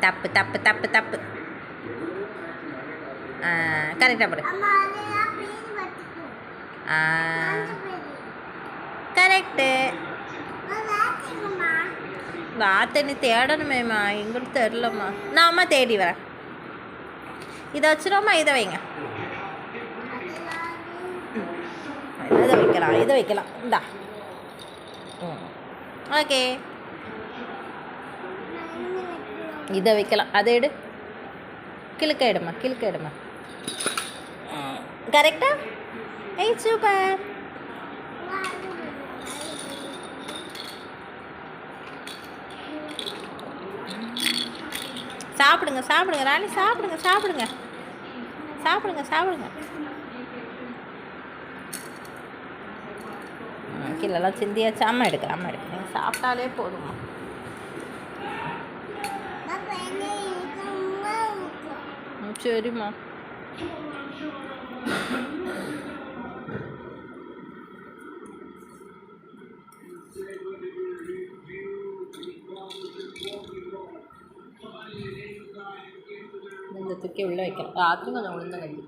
தப்பு தப்பு தப்பு தப்பு. கரெக்டாக போடு. கரெக்டு. வார்த்தை நீ தேடணுமேம்மா, எங்களுக்கு தெரிலம்மா. நான் அம்மா தேடி வரேன். இதை வச்சிருவோம்மா, இதை வைங்க. இதை வைக்கலாம், இதை வைக்கலாம். இந்தா. ஓகே, இதை வைக்கலாம். அதை எடு, கிழக்க எடுமா, கிழக்க எடுமா. கரெக்டா? ஏய் சூப்பர். சாப்பிடுங்க சாப்பிடுங்க ராணி, சாப்பிடுங்க சாப்பிடுங்க சாப்பிடுங்க சாப்பிடுங்க. கீழெல்லாம் சிந்தியாச்சு. அம்மா எடுக்கிறேன், அம்மா எடுக்கிறேன். சாப்பிட்டாலே போதுமா. சரிம்மா. இந்த தூக்கி உள்ளே வைக்கலாம். ராத்திரி கொஞ்சம் உளுந்தங்கஞ்சி.